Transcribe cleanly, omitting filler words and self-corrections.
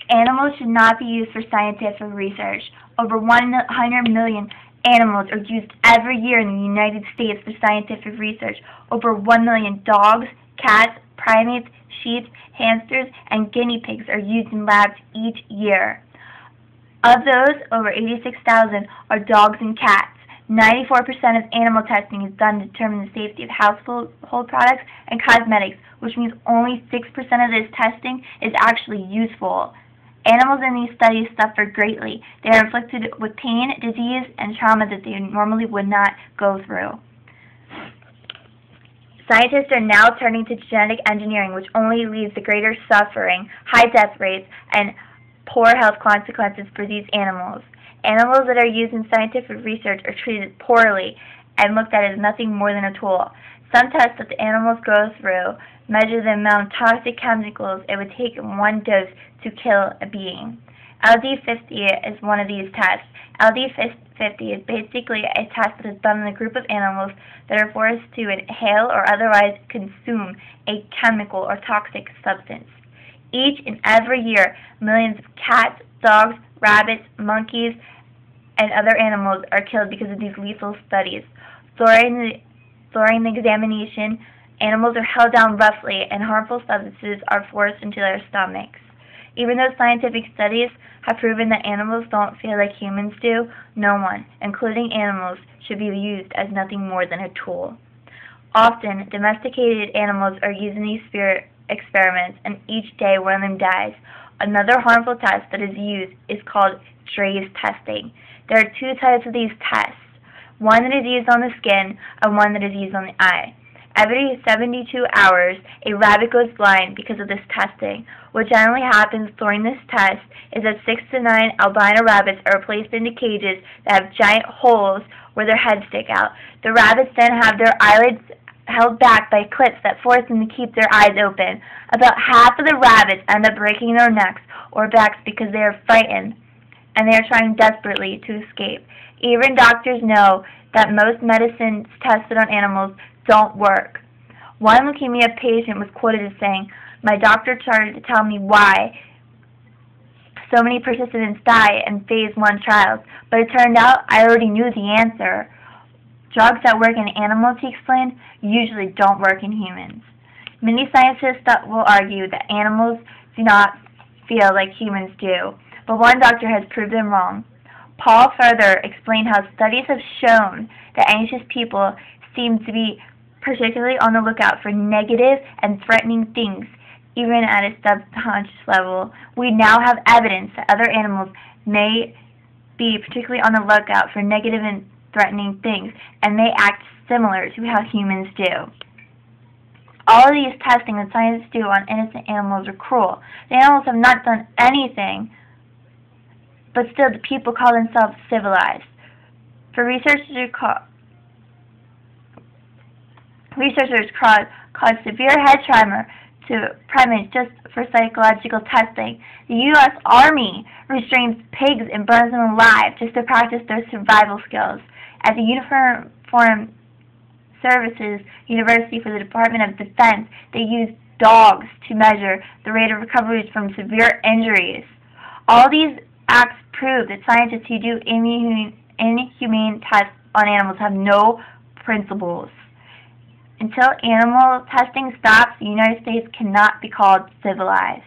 Animals should not be used for scientific research. Over 100 million animals are used every year in the United States for scientific research. Over 1 million dogs, cats, primates, sheep, hamsters, and guinea pigs are used in labs each year. Of those, over 86,000 are dogs and cats. 94% of animal testing is done to determine the safety of household products and cosmetics, which means only 6% of this testing is actually useful. Animals in these studies suffer greatly. They are inflicted with pain, disease, and trauma that they normally would not go through. Scientists are now turning to genetic engineering, which only leads to greater suffering, high death rates, and poor health consequences for these animals. Animals that are used in scientific research are treated poorly and looked at as nothing more than a tool. Some tests that the animals go through measure the amount of toxic chemicals it would take in one dose to kill a being. LD50 is one of these tests. LD50 is basically a test that is done in a group of animals that are forced to inhale or otherwise consume a chemical or toxic substance. Each and every year, millions of cats, dogs, rabbits, monkeys, and other animals are killed because of these lethal studies. During the examination, animals are held down roughly and harmful substances are forced into their stomachs. Even though scientific studies have proven that animals don't feel like humans do, no one, including animals, should be used as nothing more than a tool. Often, domesticated animals are used in these experiments, and each day one of them dies. Another harmful test that is used is called Draize testing. There are two types of these tests, one that is used on the skin and one that is used on the eye. Every 72 hours, a rabbit goes blind because of this testing. What generally happens during this test is that 6 to 9 albino rabbits are placed into cages that have giant holes where their heads stick out. The rabbits then have their eyelids held back by clips that force them to keep their eyes open. About half of the rabbits end up breaking their necks or backs because they are frightened and they are trying desperately to escape. Even doctors know that most medicines tested on animals don't work. One leukemia patient was quoted as saying, "My doctor tried to tell me why so many participants die in phase 1 trials, but it turned out I already knew the answer. Drugs that work in animals," he explained, "usually don't work in humans." Many scientists will argue that animals do not feel like humans do, but one doctor has proved them wrong. Paul further explained how studies have shown that anxious people seem to be particularly on the lookout for negative and threatening things, even at a subconscious level. We now have evidence that other animals may be particularly on the lookout for negative and threatening things, and may act similar to how humans do. All of these testing that scientists do on innocent animals are cruel. The animals have not done anything, but still the people call themselves civilized. For researchers caused severe head trauma to primates just for psychological testing. The U.S. Army restrains pigs and burns them alive just to practice their survival skills. At the Uniformed Services University for the Department of Defense, they use dogs to measure the rate of recoveries from severe injuries. All these acts prove that scientists who do inhumane tests on animals have no principles. Until animal testing stops, the United States cannot be called civilized.